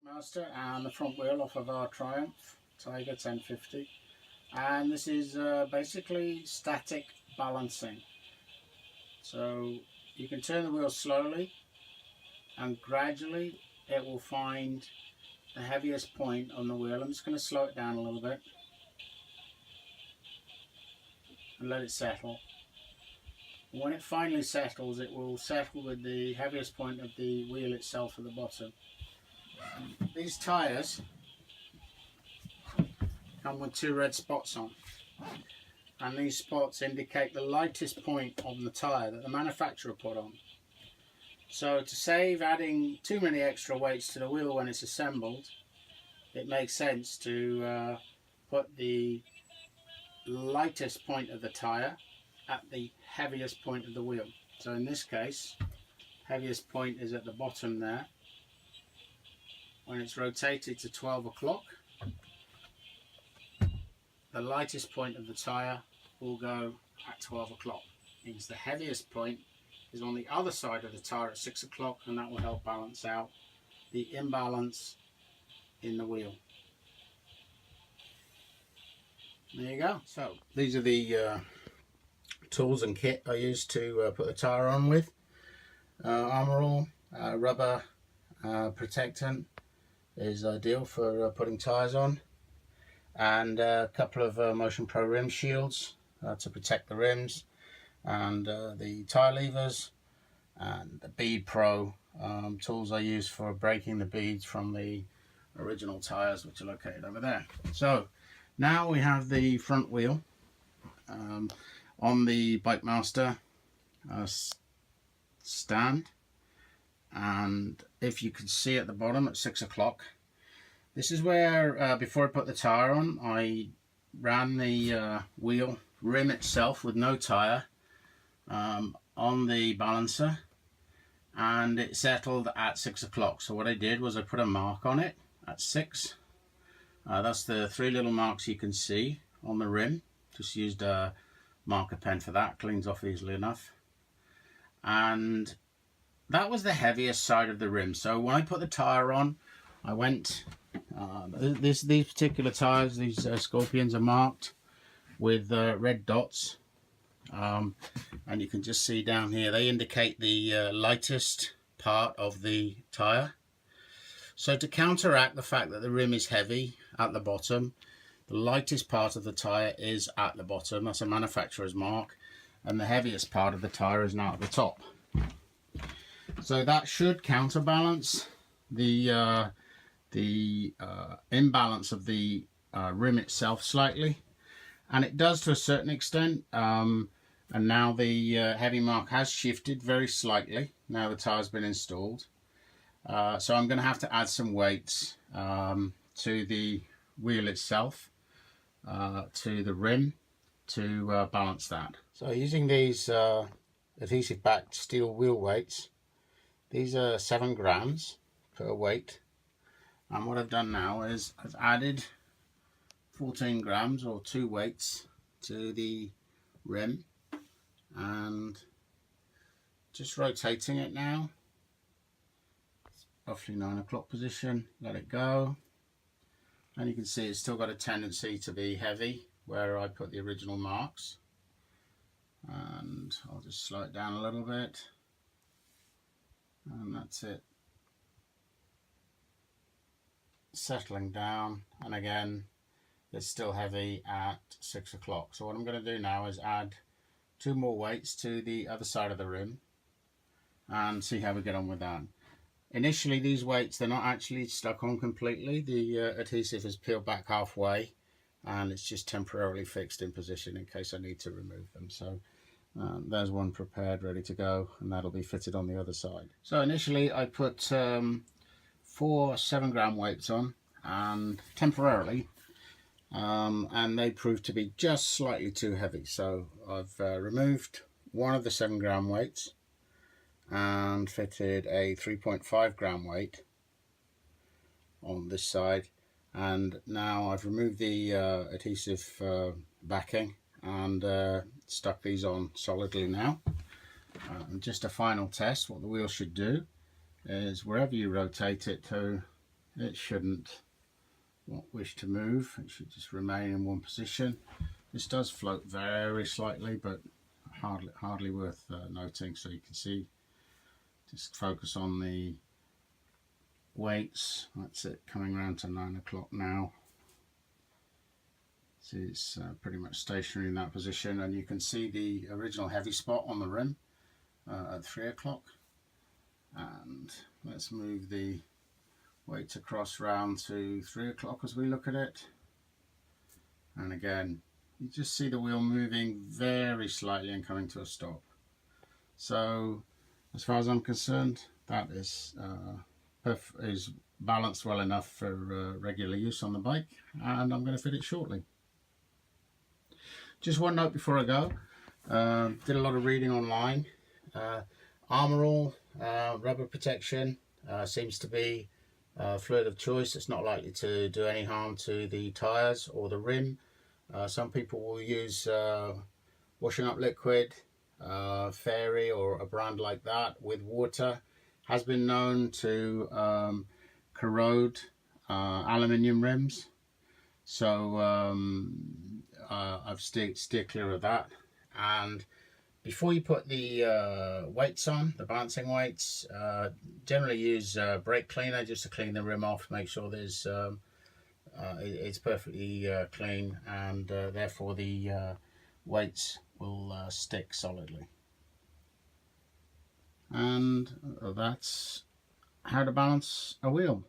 Master and the front wheel off of our Triumph Tiger 1050, and this is basically static balancing. So you can turn the wheel slowly and gradually it will find the heaviest point on the wheel. I'm just going to slow it down a little bit and let it settle. When it finally settles, it will settle with the heaviest point of the wheel itself at the bottom. These tyres come with two red spots on, and these spots indicate the lightest point on the tyre that the manufacturer put on. So to save adding too many extra weights to the wheel when it's assembled, it makes sense to put the lightest point of the tyre at the heaviest point of the wheel. So in this case, heaviest point is at the bottom there. When it's rotated to 12 o'clock, the lightest point of the tyre will go at 12 o'clock. Means the heaviest point is on the other side of the tyre at 6 o'clock, and that will help balance out the imbalance in the wheel. There you go. So these are the tools and kit I use to put the tyre on with. Armour all, rubber protectant is ideal for putting tyres on, and a couple of Motion Pro rim shields to protect the rims, and the tyre levers, and the Bead Pro tools I use for breaking the beads from the original tyres, which are located over there. So now we have the front wheel on the Bike Master stand, and if you can see at the bottom at 6 o'clock, this is where before I put the tyre on, I ran the wheel rim itself with no tyre on the balancer, and it settled at 6 o'clock. So what I did was I put a mark on it at 6. That's the 3 little marks you can see on the rim. Just used a marker pen for that, cleans off easily enough. And that was the heaviest side of the rim. So when I put the tyre on, I went, these particular tyres, these Scorpions, are marked with red dots. And you can just see down here, they indicate the lightest part of the tyre. So to counteract the fact that the rim is heavy at the bottom, the lightest part of the tyre is at the bottom. That's a manufacturer's mark. And the heaviest part of the tyre is now at the top. So that should counterbalance the imbalance of the rim itself slightly, and it does to a certain extent. And now the heavy mark has shifted very slightly now the tyre's been installed. So I'm going to have to add some weights to the wheel itself, to the rim, to balance that. So using these adhesive backed steel wheel weights, these are 7 grams per weight, and what I've done now is I've added 14 grams or 2 weights to the rim, and just rotating it now, roughly 9 o'clock position, let it go, and you can see it's still got a tendency to be heavy where I put the original marks, and I'll just slow it down a little bit, and that's it, settling down. And again, it's still heavy at 6 o'clock. So what I'm going to do now is add 2 more weights to the other side of the rim and see how we get on with that. Initially, these weights, they're not actually stuck on completely. The adhesive is peeled back halfway, and it's just temporarily fixed in position in case I need to remove them. So there's one prepared, ready to go, and that'll be fitted on the other side. So initially I put 4 7-gram weights on, and temporarily, and they proved to be just slightly too heavy. So I've removed one of the 7-gram weights and fitted a 3.5-gram weight on this side, and now I've removed the adhesive backing and stuck these on solidly now. And just a final test, what the wheel should do is wherever you rotate it to, it shouldn't wish to move. It should just remain in one position. This does float very slightly, but hardly worth noting. So you can see, just focus on the weights. That's it, coming around to 9 o'clock now. So it's pretty much stationary in that position, and you can see the original heavy spot on the rim at 3 o'clock. And let's move the weights across round to 3 o'clock as we look at it. And again, you just see the wheel moving very slightly and coming to a stop. So as far as I'm concerned, that is balanced well enough for regular use on the bike, and I'm going to fit it shortly. Just one note before I go. Did a lot of reading online. Armour All rubber protection seems to be fluid of choice. It's not likely to do any harm to the tyres or the rim. Some people will use washing up liquid, Fairy or a brand like that with water. Has been known to corrode aluminium rims, so I've steer clear of that. And before you put the weights on, the balancing weights, generally use brake cleaner just to clean the rim off, make sure there's it's perfectly clean, and therefore the weights will stick solidly. And that's how to balance a wheel.